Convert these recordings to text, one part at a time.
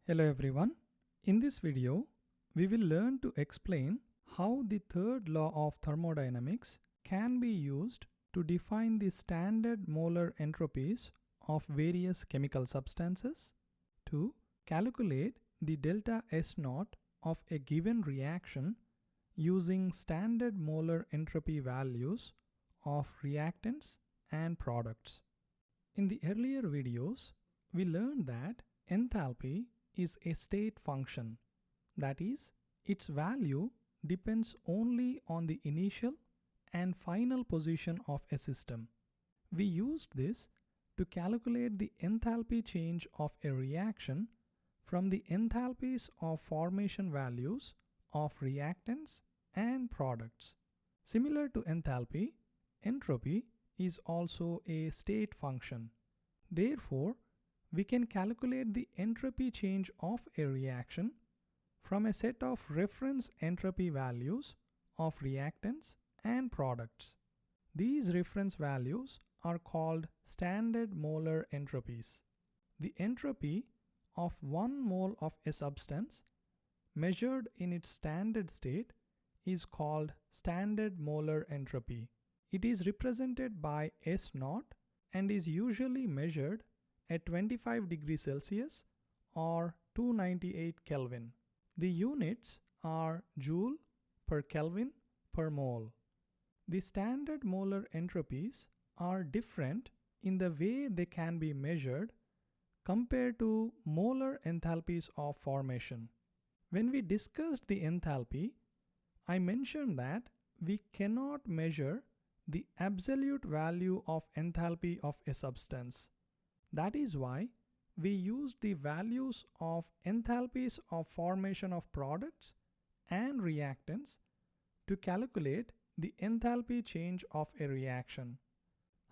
Hello everyone. In this video, we will learn to explain how the third law of thermodynamics can be used to define the standard molar entropies of various chemical substances, to calculate the delta S naught of a given reaction using standard molar entropy values of reactants and products. In the earlier videos, we learned that enthalpy is a state function. That is, its value depends only on the initial and final position of a system. We used this to calculate the enthalpy change of a reaction from the enthalpies of formation values of reactants and products. Similar to enthalpy, entropy is also a state function. Therefore, we can calculate the entropy change of a reaction from a set of reference entropy values of reactants and products. These reference values are called standard molar entropies. The entropy of 1 mole of a substance measured in its standard state is called standard molar entropy. It is represented by S naught and is usually measured at 25 degrees Celsius or 298 Kelvin. The units are joule per Kelvin per mole. The standard molar entropies are different in the way they can be measured compared to molar enthalpies of formation. When we discussed the enthalpy, I mentioned that we cannot measure the absolute value of enthalpy of a substance. That is why we used the values of enthalpies of formation of products and reactants to calculate the enthalpy change of a reaction.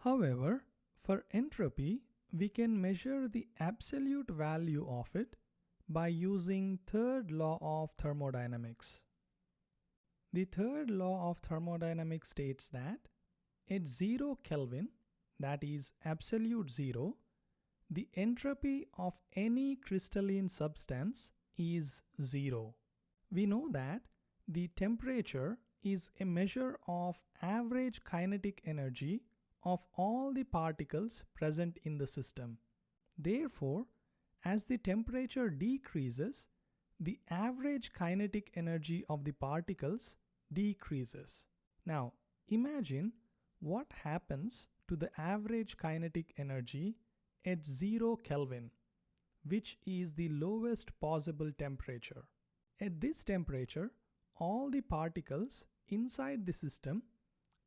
However, for entropy, we can measure the absolute value of it by using third law of thermodynamics. The third law of thermodynamics states that at 0 Kelvin, that is absolute zero, the entropy of any crystalline substance is 0. We know that the temperature is a measure of average kinetic energy of all the particles present in the system. Therefore, as the temperature decreases, the average kinetic energy of the particles decreases. Now, imagine what happens to the average kinetic energy at 0 Kelvin, which is the lowest possible temperature. At this temperature, all the particles inside the system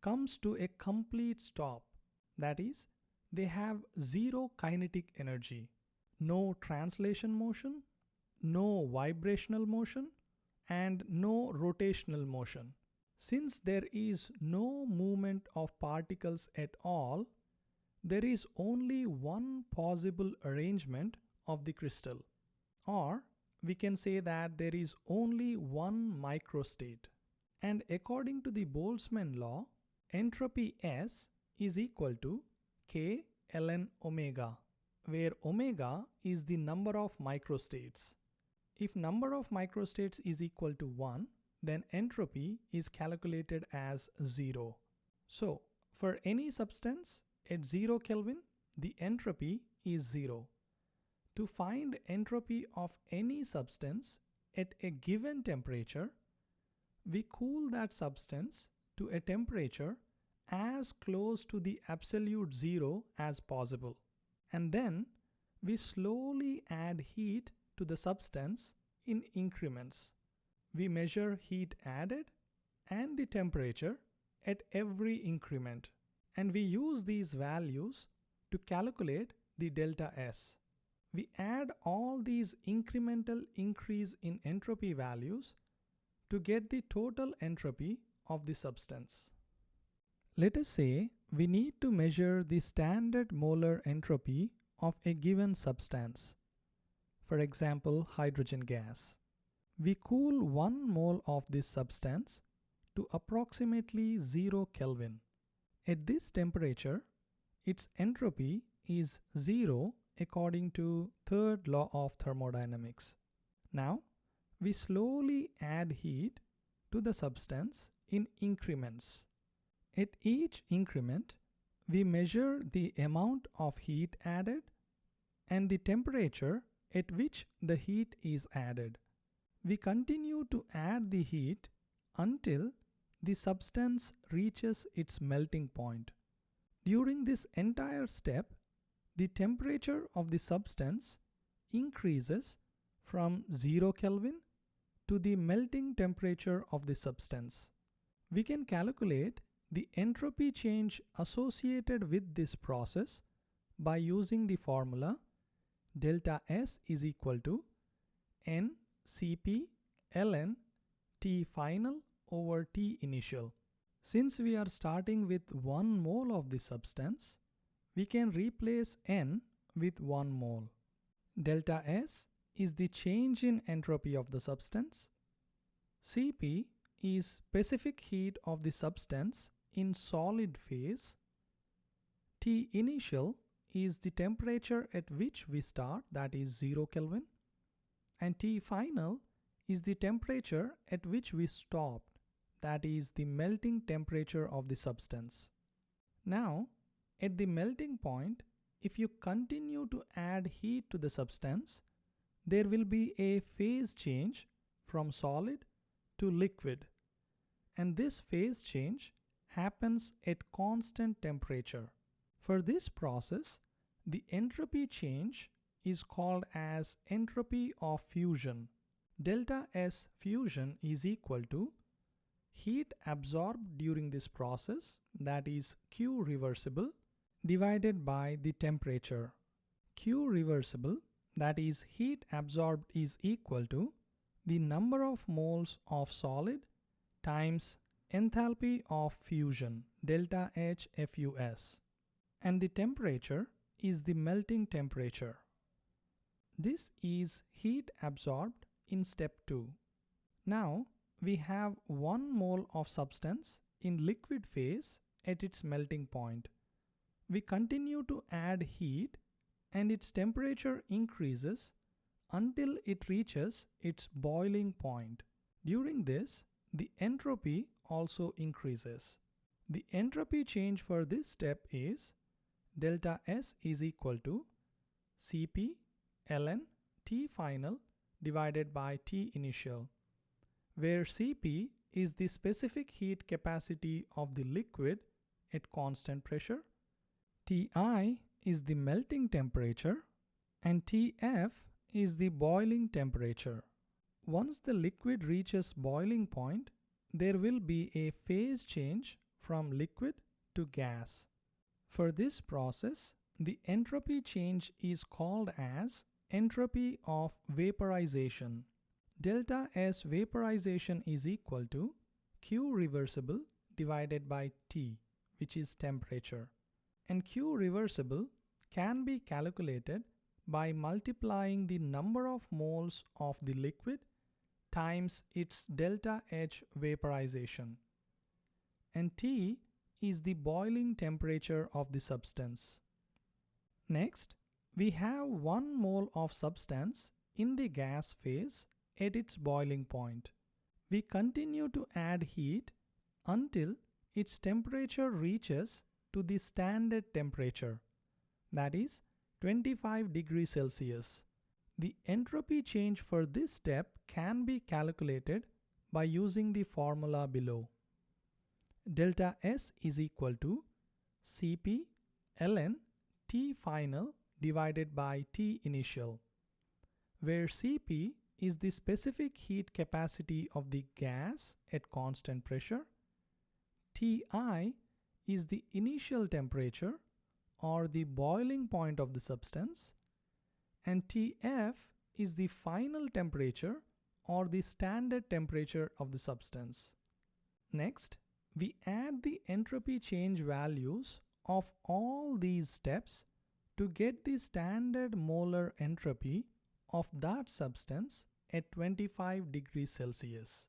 comes to a complete stop. That is, they have zero kinetic energy, no translation motion, no vibrational motion, and no rotational motion. Since there is no movement of particles at all, there is only one possible arrangement of the crystal, or we can say that there is only one microstate. And according to the Boltzmann law, entropy S is equal to K ln omega, where omega is the number of microstates. If number of microstates is equal to 1, then entropy is calculated as 0. So, for any substance at 0 Kelvin, the entropy is 0. To find entropy of any substance at a given temperature, we cool that substance to a temperature as close to the absolute zero as possible. And then we slowly add heat to the substance in increments. We measure heat added and the temperature at every increment. And we use these values to calculate the delta S. We add all these incremental increase in entropy values to get the total entropy of the substance. Let us say we need to measure the standard molar entropy of a given substance. For example, hydrogen gas. We cool 1 mole of this substance to approximately 0 Kelvin. At this temperature, its entropy is 0 according to third law of thermodynamics. Now, we slowly add heat to the substance in increments. At each increment, we measure the amount of heat added and the temperature at which the heat is added. We continue to add the heat until the substance reaches its melting point. During this entire step, the temperature of the substance increases from 0 Kelvin to the melting temperature of the substance. We can calculate the entropy change associated with this process by using the formula delta S is equal to N Cp ln T final over T initial. Since we are starting with 1 mole of the substance, we can replace N with 1 mole. Delta S is the change in entropy of the substance. Cp is specific heat of the substance in solid phase. T initial is the temperature at which we start, that is 0 Kelvin. And T final is the temperature at which we stopped, that is the melting temperature of the substance. Now, at the melting point, if you continue to add heat to the substance, there will be a phase change from solid to liquid. And this phase change happens at constant temperature. For this process, the entropy change is called as entropy of fusion. Delta S fusion is equal to heat absorbed during this process, that is Q reversible, divided by the temperature. Q reversible, that is heat absorbed, is equal to the number of moles of solid times enthalpy of fusion, delta H FUS. And the temperature is the melting temperature. This is heat absorbed in step 2. Now, we have 1 mole of substance in liquid phase at its melting point. We continue to add heat and its temperature increases until it reaches its boiling point. During this, the entropy also increases. The entropy change for this step is delta S is equal to Cp ln T final divided by T initial, where Cp is the specific heat capacity of the liquid at constant pressure, Ti is the melting temperature, and Tf is the boiling temperature. Once the liquid reaches boiling point, there will be a phase change from liquid to gas. For this process, the entropy change is called as entropy of vaporization. Delta S vaporization is equal to Q reversible divided by T, which is temperature. And Q reversible can be calculated by multiplying the number of moles of the liquid times its delta H vaporization. And T is the boiling temperature of the substance. Next, we have 1 mole of substance in the gas phase at its boiling point. We continue to add heat until its temperature reaches to the standard temperature, that is 25 degrees Celsius. The entropy change for this step can be calculated by using the formula below. Delta S is equal to Cp ln T final divided by T initial, where Cp is the specific heat capacity of the gas at constant pressure, Ti is the initial temperature or the boiling point of the substance, and Tf is the final temperature or the standard temperature of the substance. Next, we add the entropy change values of all these steps to get the standard molar entropy of that substance at 25 degrees Celsius.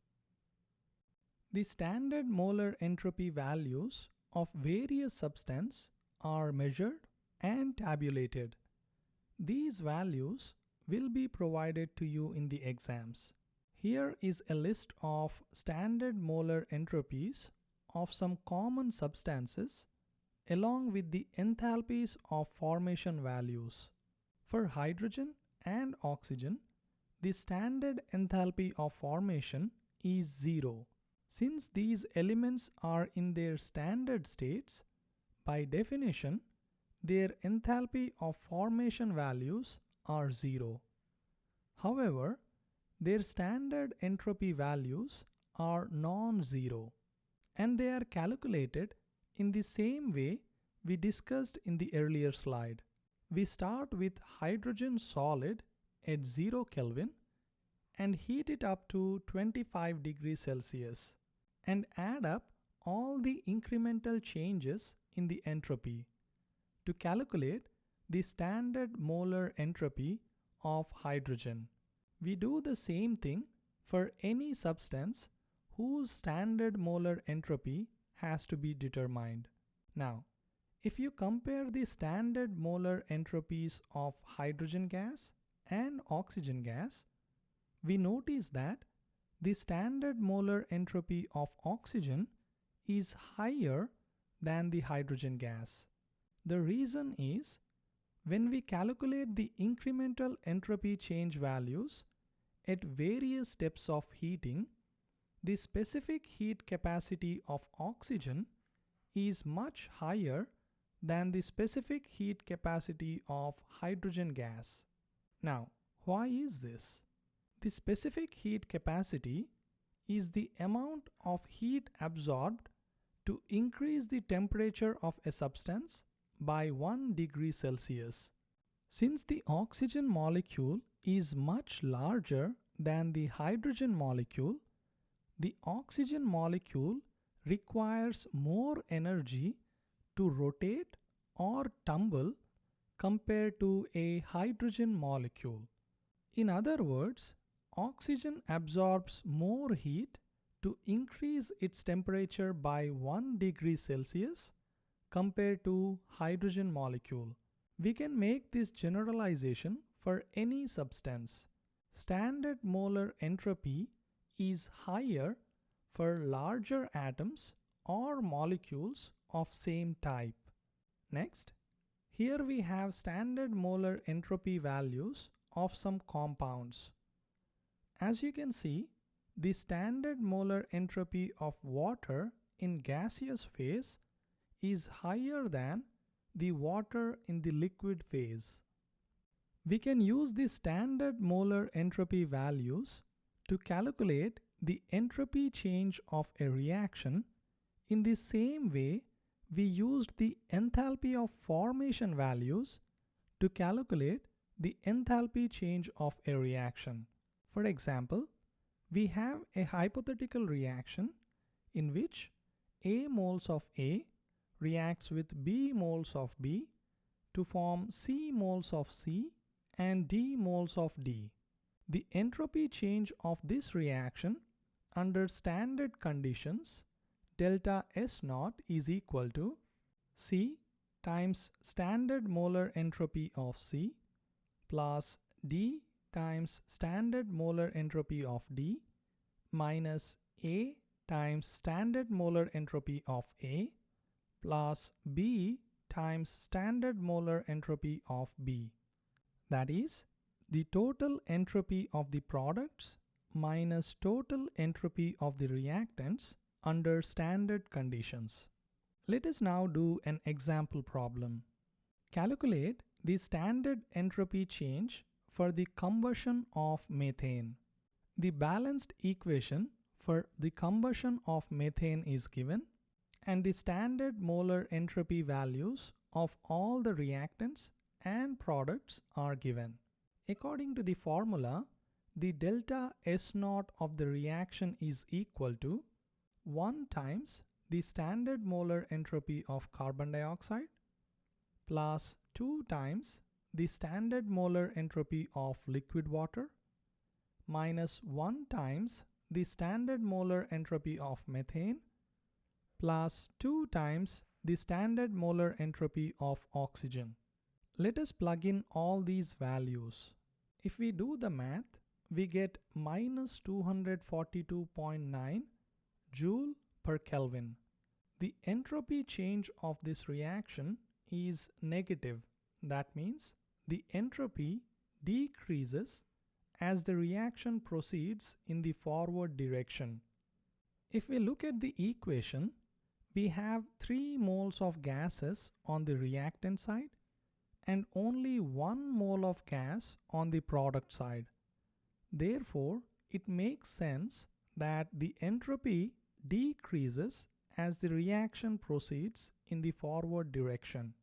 The standard molar entropy values of various substances are measured and tabulated. These values will be provided to you in the exams. Here is a list of standard molar entropies of some common substances along with the enthalpies of formation values. For hydrogen and oxygen, the standard enthalpy of formation is 0. Since these elements are in their standard states, by definition, their enthalpy of formation values are 0. However, their standard entropy values are non-zero, and they are calculated in the same way we discussed in the earlier slide. We start with hydrogen solid at 0 Kelvin and heat it up to 25 degrees Celsius and add up all the incremental changes in the entropy to calculate the standard molar entropy of hydrogen. We do the same thing for any substance whose standard molar entropy has to be determined. Now, if you compare the standard molar entropies of hydrogen gas and oxygen gas, we notice that the standard molar entropy of oxygen is higher than the hydrogen gas. The reason is, when we calculate the incremental entropy change values at various steps of heating, the specific heat capacity of oxygen is much higher than the specific heat capacity of hydrogen gas. Now, why is this? The specific heat capacity is the amount of heat absorbed to increase the temperature of a substance by 1 degree Celsius. Since the oxygen molecule is much larger than the hydrogen molecule, the oxygen molecule requires more energy to rotate or tumble compared to a hydrogen molecule. In other words, oxygen absorbs more heat to increase its temperature by 1 degree Celsius compared to hydrogen molecule. We can make this generalization for any substance. Standard molar entropy is higher for larger atoms or molecules of same type. Next, here we have standard molar entropy values of some compounds. As you can see, the standard molar entropy of water in gaseous phase is higher than the water in the liquid phase. We can use the standard molar entropy values to calculate the entropy change of a reaction in the same way we used the enthalpy of formation values to calculate the enthalpy change of a reaction. For example, we have a hypothetical reaction in which A moles of A reacts with B moles of B to form C moles of C and D moles of D. The entropy change of this reaction under standard conditions delta S naught is equal to C times standard molar entropy of C plus D times standard molar entropy of D minus A times standard molar entropy of A plus B times standard molar entropy of B. That is, the total entropy of the products minus total entropy of the reactants under standard conditions. Let us now do an example problem. Calculate the standard entropy change for the combustion of methane. The balanced equation for the combustion of methane is given, and the standard molar entropy values of all the reactants and products are given. According to the formula, the delta S naught of the reaction is equal to 1 times the standard molar entropy of carbon dioxide plus 2 times the standard molar entropy of liquid water minus 1 times the standard molar entropy of methane plus 2 times the standard molar entropy of oxygen. Let us plug in all these values. If we do the math, we get minus 242.9 joule per Kelvin. The entropy change of this reaction is negative. That means the entropy decreases as the reaction proceeds in the forward direction. If we look at the equation, we have 3 moles of gases on the reactant side and only 1 mole of gas on the product side. Therefore, it makes sense that the entropy decreases as the reaction proceeds in the forward direction.